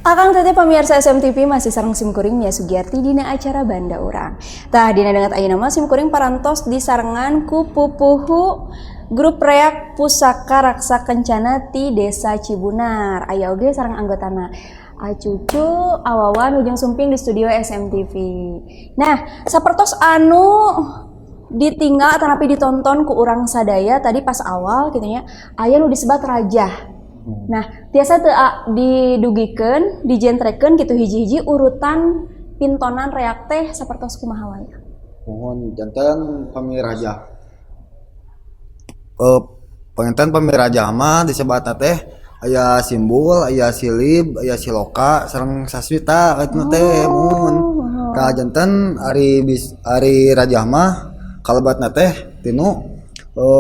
Akang teteh pemirsa SMTV masih sareng simkuring Nia Sugiyarti dina acara Banda Urang. Tah dina dengan ayeuna mah simkuring parantos disarengan ku pupuhu grup reak Pusaka Raksa Kencana ti Desa Cibunar. Aya oge sareng anggotana Acucu, Awawan, Ujung Sumping di studio SMTV. Nah, sapertos anu ditinggal tanapi ditonton ku urang sadaya tadi pas awal gitu nya aya nu disebat rajah. Nah, tiasa teu didugikeun, dijentrekeun gitu hiji-hiji urutan pintonan reak teh sapertos kumaha wae. Mohon janten pamirajah. Penginten pamirajah mah disebatna teh aya simbol, aya silib, aya siloka sareng saswita kitu teh mun. Ka janten ari rajah mah kalebatna teh tinu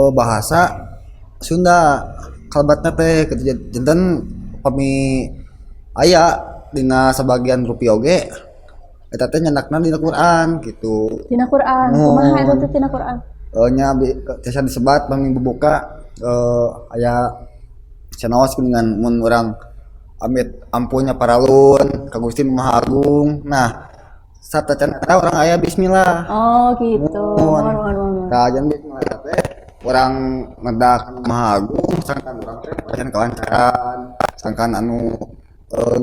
bahasa Sunda. Kalebatna teh janten pami aya dina sebagian rupiah oge eta teh nyandakna dina Quran gitu. Dina Quran, kumaha eta teh dina Quran? Nya tiasa disebat pami bubuka aya sanaos dengan mun urang amit ampunnya paralun ka Gusti Maha Agung. Nah, sateucan eta urang aya bismillah. Oh, gitu. Ka jan bismillah teh urang ngedak Maha Agung sangkan urang teh pajan kalancaran, sangkan anu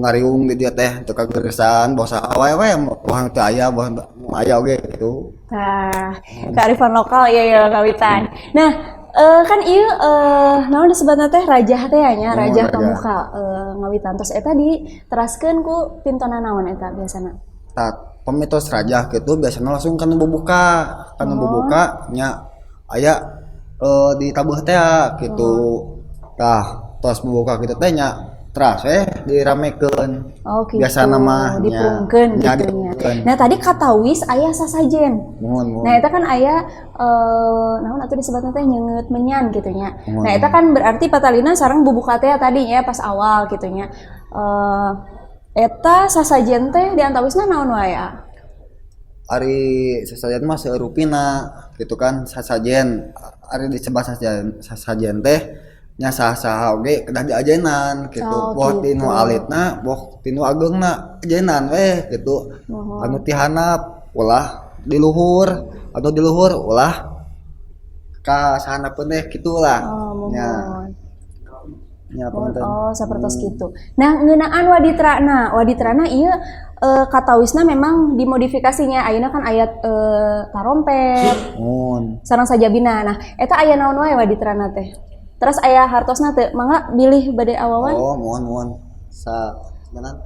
ngariung di dia teh teu kageresan bosa awe-awe moal teu aya aya oge gitu. Tah, kearifan lokal ya kawitan. Nah, kan ieu naon disebutna teh rajah teh nya, rajah pamuka ngawitan tos eta diteraskeun ku pintonan naon eta biasana? Tah, pamitos rajah kitu biasana langsung kana bubuka nya aya ditabuh teh gitu. Tah tos membuka kitu teh nya teras diramekeun. Oh gitu. Biasa namanya dipungkeun nya gitu nya. dipungkeun. Nah tadi katawis aya sasajen. Mun. Nah itu kan aya naon atuh disebutna teh nyeungeut menyan gitu nya. Mun. Nah itu kan berarti patalina sareng bubuka teh tadi ya pas awal gitu nya. Eta sasajen teh di antawisna naon wae? Ari sasajen mah seurupina gitu kan sasajen. Ari disebut sasajen teh nya saha-saha oge kedah diajenan gitu. Boh gitu. tinu alitna, boh tinu ageungna ajenan gitu. Anu ti handap ulah di luhur atau di luhur ulah ka sahandapkeun teh kitulah. Nya punten. Sapertos gitu. Nah, ngeunaan waditrana ieu katawisna memang dimodifikasinya. Ayeuna kan ayat tarompet. Sareng sajabina. Nah, eta aya naon wae waditrana teh? Terus aya hartosna teu? Mangga bilih bade awawan. Mohon. Mana?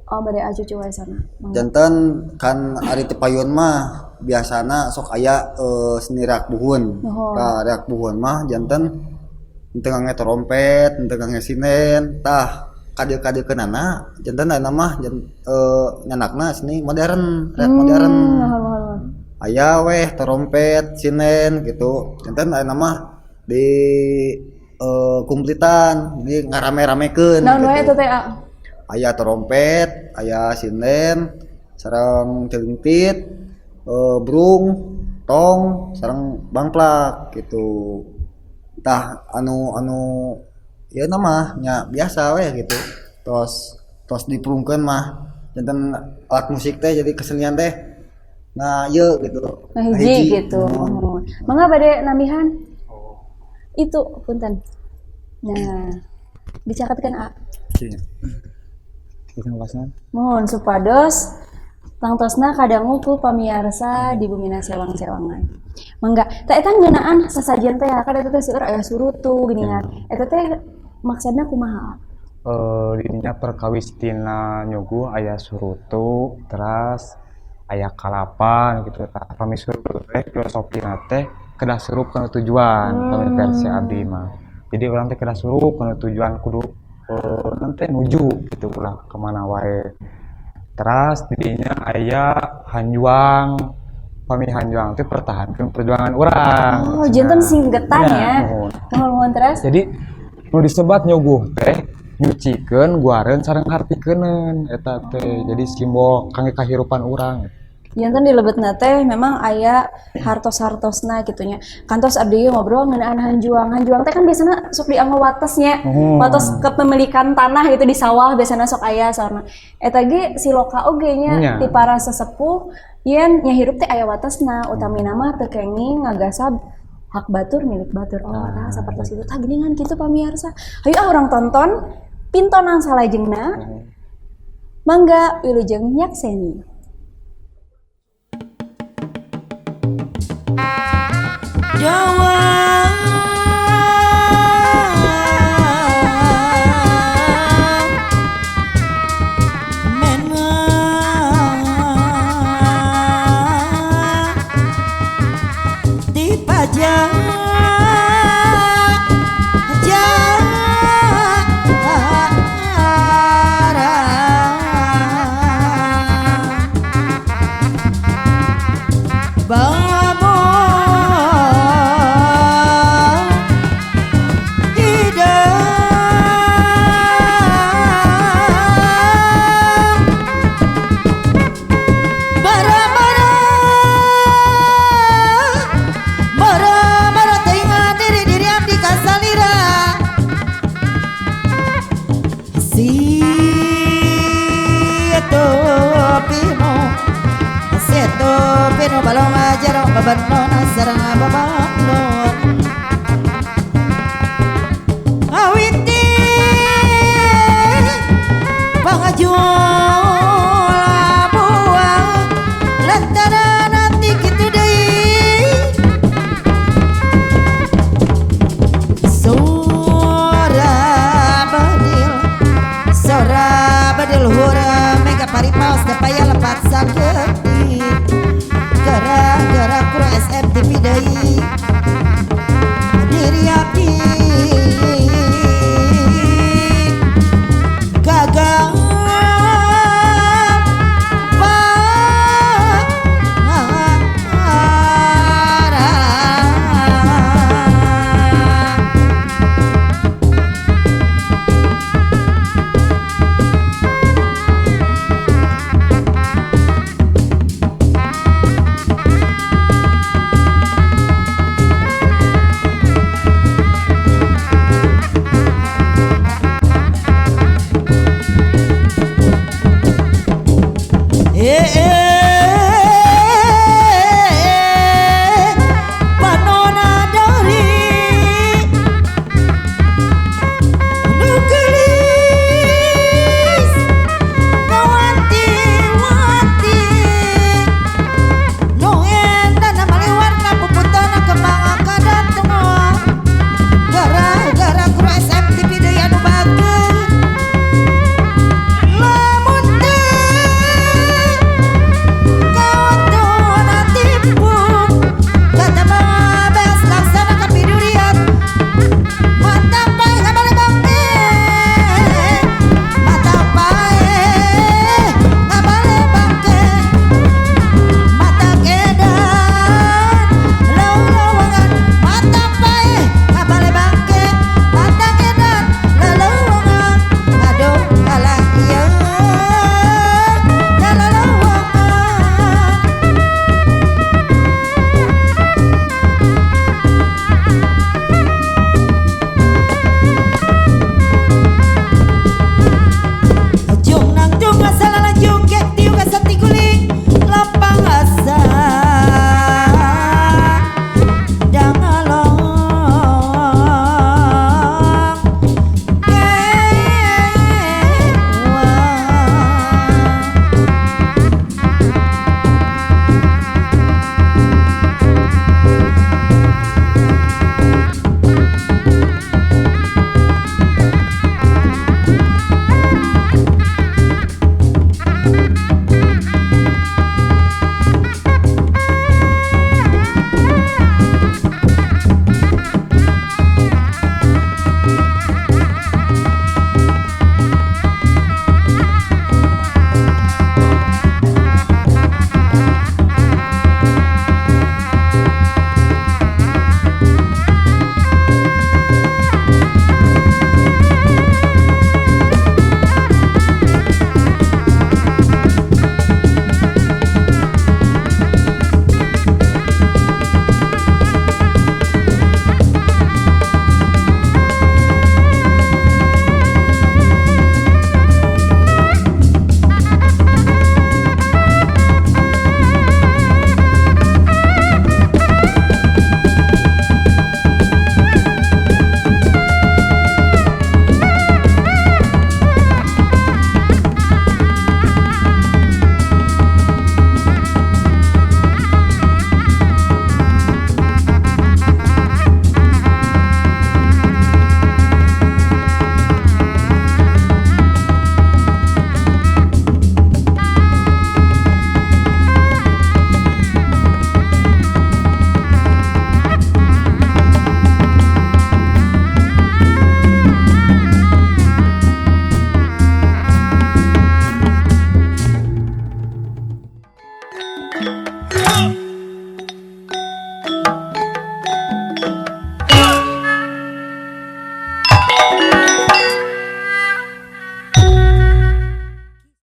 Bade acucu wae sana. Janten kan ari teu payun mah biasana sok aya seni reak buhun. Ka reak buhun mah janten teu ngangge trompet, teu ngangge sinen, tah kadeu-kadeukeunana janten aya mah nyanakna seni modern, reak modern. Aya weh trompet, sinen gitu. Janten aya mah di kumplitan, di ngarame-ramekeun. Naon wae eta teh? Aya trompet, aya sinen, sareng ceungtit, brung, tong, sareng bangplak gitu. Tah anu ya mah nya biasa we gitu. Tos dipurungkeun mah janten alat musik teh jadi kesenian teh. Nah, ieu gitu. Nah, hiji gitu. Mangga bade nambihan. Itu punten. Nah, dicatatkeun mohon supados tangtosna kadangu ku pamiarsa di Bumina Sewang-Sewangan. Mangga teh eta ngeunaan sasajen teh kada teh seueur aya surutu geuningan. Eta teh maksudna kumaha? Dinya perkawis tina nyogu aya surutu, teras aya kalapan gitu tah. Pami surutu teh filosofina teh kedah surup kana tujuan pami versi abdi mah. Jadi urang teh kedah surup kana tujuan kudu nanti nuju gitu ulah kemana wae. Teras didinya aya hanjuang, pami hanjuang teh pertahankeun perjuangan urang. Janten singgetan ya. Mohon teras. Jadi nu disebat nyoguh teh nyucikeun guareun sareng hartikeuneun eta teh. Jadi simbol kangge kahirupan urang. Janten di lebetna teh memang aya hartos-hartosna gitunya. Kantos abdi ngobrol ngeunaan hanjuang. Hanjuang teh kan biasana sok dianggo watesnya. Wates kepemilikan tanah gitu di sawah biasana sok aya sarana. Eta ge siloka oge nya ti para sesepuh yen nya hirup teh aya watesna, utamina mah teu kenging ngagasab hak batur milik batur. Tah sapertos itu tah geuningan kitu pamiarsa. Hayu urang tonton pintonan salajengna. Mangga wilujeng nyakseni. Jawa menang di pajak balong ajar baban nona sarang baba